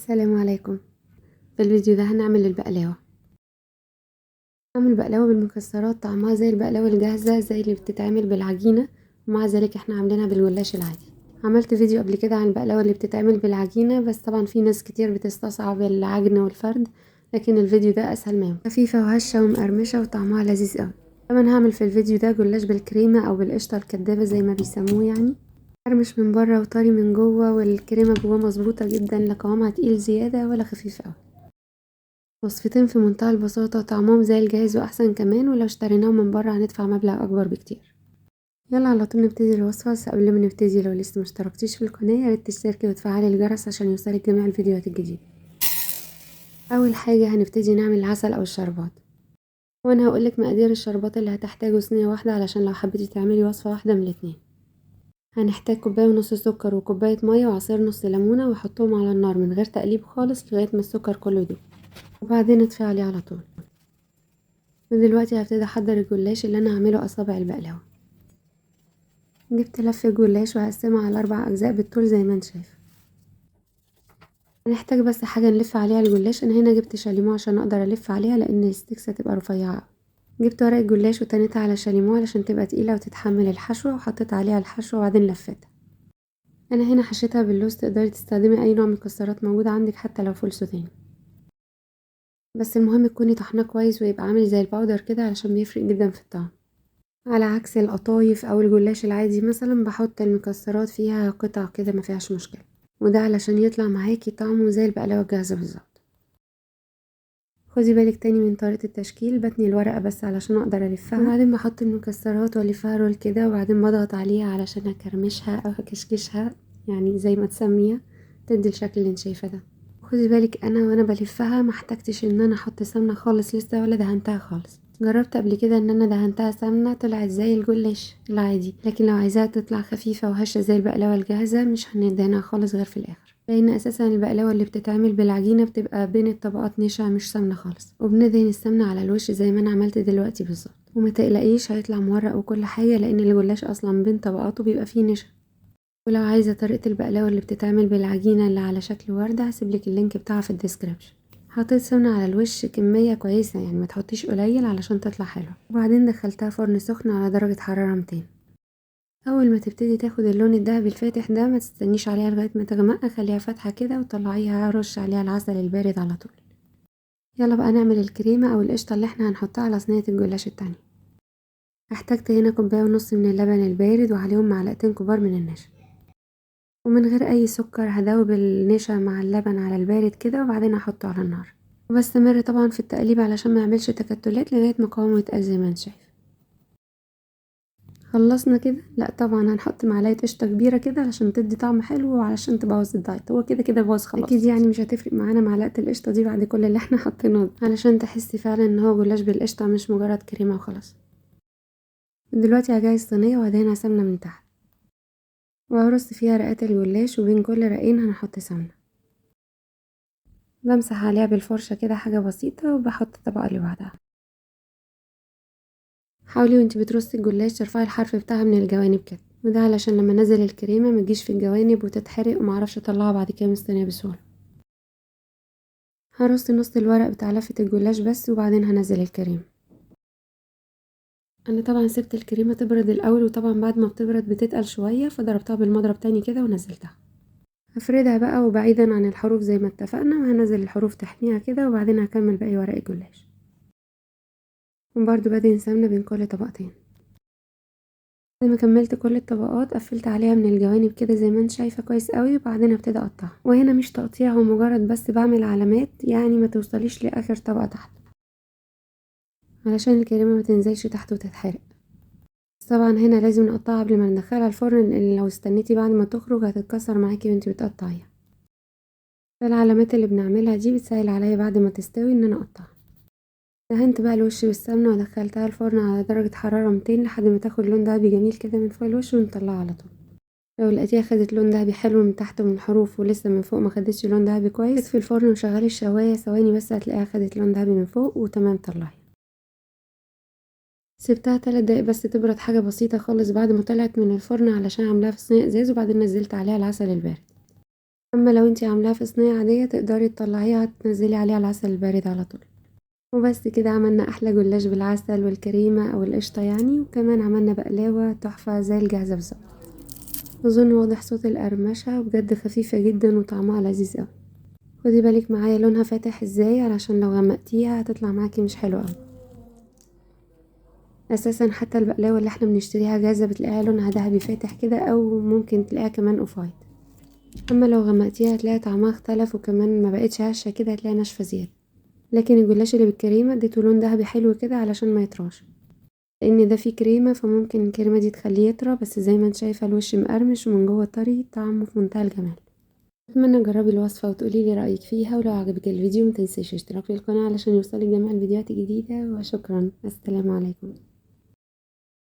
السلام عليكم. في الفيديو ده هنعمل البقلاوة. هعمل بقلاوة بالمكسرات طعمها زي البقلاوة الجاهزة زي اللي بتتعمل بالعجينة، ومع ذلك احنا عاملينها بالجلاش العادي. عملت فيديو قبل كده عن البقلاوة اللي بتتعمل بالعجينة، بس طبعا في ناس كتير بتستصعب العجن والفرد، لكن الفيديو ده اسهل منه، خفيفة وهشة ومقرمشة وطعمها لذيذ قوي. كمان هعمل في الفيديو ده جلاش بالكريمة او بالقشطة الكدابة زي ما بيسموه، يعني مقرمش من بره وطري من جوه، والكريمة جواه مظبوطة جدا، لا قوامها تقيل زيادة ولا خفيف قوي. وصفتين في منتهى البساطة، طعمهم زي الجاهز وأحسن كمان، ولو اشتريناهم من بره هندفع مبلغ أكبر بكتير. يلا على طول نبتدي الوصفة. بس قبل ما نبتدي، لو لسه مشتركتيش في القناة ياريت تشتركي وتفعلي الجرس عشان يوصلك جميع الفيديوهات الجديدة. أول حاجة هنبتدي نعمل العسل أو الشربات، وأنا هقولك مقادير الشربات اللي هتحتاجه صينية واحدة علشان لو حبيتي تعملي وصفة واحدة من الاتنين. هنحتاج كوباية ونص سكر وكوباية مية وعصير نص ليمونة، وحطهم على النار من غير تقليب خالص لغاية ما السكر كله يدوب، وبعدين اطفي عليه على طول. ودلوقتي هبتدي احضر الجلاش اللي انا هعمله اصابع البقلاوه. جبت لف الجلاش وهقسمها على 4 اجزاء بالطول زي ما انت شايف. هنحتاج بس حاجه نلف عليها الجلاش. انا هنا جبت شاليمو عشان اقدر الف عليها، لان الستيكس هتبقى رفيعه. جبت ورق الجلاش وتنيتها على شاليمو علشان تبقى تقيله وتتحمل الحشوه، وحطيت عليها الحشوه وبعدين لفتها. انا هنا حشيتها باللوز، تقدري تستخدمي اي نوع من المكسرات موجود عندك حتى لو فول سوداني، بس المهم تكوني طحناه كويس ويبقى عامل زي الباودر كده علشان بيفرق جدا في الطعم. على عكس القطايف او الجلاش العادي مثلا بحط المكسرات فيها قطع كده ما فيهاش مشكله، وده علشان يطلع معاكي طعمه زي البقلاوه الجاهزه بالظبط. خدي بالك تاني من طريقه التشكيل، بتني الورقه بس علشان اقدر الفها، وبعدين بحط المكسرات والفها رول كده، وبعدين بضغط عليها علشان اكرمشها او اكشكشها، يعني زي ما تسميها، تدي الشكل اللي انت شايفاه ده. خدي بالك انا وانا بلفها ما احتجتش ان انا احط سمنه خالص لسه، ولا دهنتها خالص. جربت قبل كده ان انا دهنتها سمنه طلعت زي الجلاش العادي، لكن لو عايزاها تطلع خفيفه وهشه زي البقلاوه الجاهزه مش هندهنها خالص غير في الاخر، لان اساسا البقلاوه اللي بتتعمل بالعجينه بتبقى بين الطبقات نشا مش سمنه خالص، وبندهن السمنه على الوش زي ما انا عملت دلوقتي بالظبط. وما تقلقيش هيطلع مورق وكل حاجه، لان الجلاش اصلا بين طبقاته بيبقى فيه نشا. ولو عايزة طريقة البقلاوة اللي بتتعمل بالعجينة اللي على شكل وردة هسيبلك اللينك بتاعها في الديسكريبشن. حطيت سمنة على الوش كمية كويسة، يعني ما تحطيش قليل علشان تطلع حلوة، وبعدين دخلتها فرن سخن على درجة حرارة 200. اول ما تبتدي تاخد اللون الذهبي الفاتح ده ما تستنيش عليها لغاية ما تغمق، خليها فاتحة كده وطلعيها، رش عليها العسل البارد على طول. يلا بقى نعمل الكريمة او القشطة اللي احنا هنحطها على صينية الجلاش التانية. احتاجت هنا كوباية ونص من اللبن البارد وعليهم معلقتين كبار من النشا، ومن غير اي سكر هدوب النشا مع اللبن على البارد كده، وبعدين احطه على النار، وبستمر طبعا في التقليب علشان ما يعملش تكتلات لغايه ما قوامه يتقل زي ما انت شايف. خلصنا كده؟ لا طبعا هنحط معلقه قشطه كبيره كده علشان تدي طعم حلو وعلشان تبوظ الدايت، هو كده كده باظ خلاص اكيد، يعني مش هتفرق معانا معلقه القشطه دي بعد كل اللي احنا حطيناه، علشان تحسي فعلا ان هو جلاش بالقشطه مش مجرد كريمه وخلاص. دلوقتي هجهز صينيه وهدهنها سمنه من تحت، وهرص فيها رقات الجلاش، وبين كل رقين هنحط سمنه. بمسح عليها بالفرشة كده حاجة بسيطة، وبحط الطبقة اللي بعدها. حاولي وانتي بترصي الجلاش ترفعي الحرف بتاعها من الجوانب كده، وده علشان لما نزل الكريمة متجيش في الجوانب وتتحرق ومعرفش اطلعها بعد كده من الصينية بسهولة. هرص نص الورق بتاع لفة الجلاش بس، وبعدين هنزل الكريمة. انا طبعا سبت الكريمة تبرد الاول، وطبعا بعد ما بتبرد بتتقل شوية، فضربتها بالمضرب تاني كده ونزلتها. هفردها بقى وبعيدا عن الحروف زي ما اتفقنا، وهنزل الحروف تحتيها كده، وبعدين هكمل باقي ورق الجلاش، وبرده بدهن سمنة بين كل طبقتين. بعد ما كملت كل الطبقات قفلت عليها من الجوانب كده زي ما انت شايفه كويس قوي، وبعدين ابتدي اقطعها، وهنا مش تقطيع، هو مجرد بس بعمل علامات، يعني ما توصليش لاخر طبقه تحت علشان الكريمه ما تنزلش تحت وتتحرق. بس طبعا هنا لازم نقطعها قبل ما ندخلها الفرن، لان لو استنيتي بعد ما تخرج هتتكسر معاكي وانت بتقطعيها. فالعلامات اللي بنعملها دي بتسهل عليا بعد ما تستوي ان انا اقطعها. دهنت بقى الوش بالسمنه ودخلتها الفرن على درجه حراره 200 لحد ما تاخد لون دهبي جميل كده من فوق الوش، ونطلعها على طول. لو لقيتيها خدت لون دهبي حلو من تحت ومن الحروف ولسه من فوق ما خدتش لون دهبي كويس، اطفي الفرن وشغلي الشوايه ثواني بس، هتلاقيها خدت لون دهبي من فوق وتمام. طلعي. سبتها 3 دقايق بس تبرد حاجه بسيطه خالص بعد ما طلعت من الفرن، علشان عاملاها في صينيه ازاز، وبعدين نزلت عليها العسل البارد. اما لو انتي عاملاها في صينية عادية تقدري تطلعيها تنزلي عليها العسل البارد على طول. وبس كده عملنا احلى جلاش بالعسل والكريمة او القشطة يعني، وكمان عملنا بقلاوة تحفة زي الجاهزة بالظبط. اظن واضح صوت القرمشة، وبجد خفيفة جدا وطعمها لذيذ اوي. خدي بالك معايا لونها فاتح ازاي، علشان لو غمقتيها هتطلع معاكي مش حلوة اوي. اساسا حتى البقلاوة اللي احنا بنشتريها جاهزة بتلاقيها لونها دهبي فاتح كده، او ممكن تلاقيها كمان اوف وايت. اما لو غمقتيها هتلاقي طعمها اختلف، وكمان ما بقتش هشة كده، هتلاقيها ناشفة زيادة. لكن الجلاش اللي بالكريمة اديته لون دهبي حلو كده علشان ما يطراش، لان ده فيه كريمة، فممكن الكريمة دي تخليه يطرى، بس زي ما انت شايفة الوش مقرمش ومن جوه طري، طعمه في منتهى الجمال. اتمنى تجربي الوصفة وتقولي لي رأيك فيها، ولو عجبك الفيديو متنسيش اشتراك في القناة علشان يوصلك جميع الفيديوهات الجديدة. وشكرا، السلام عليكم.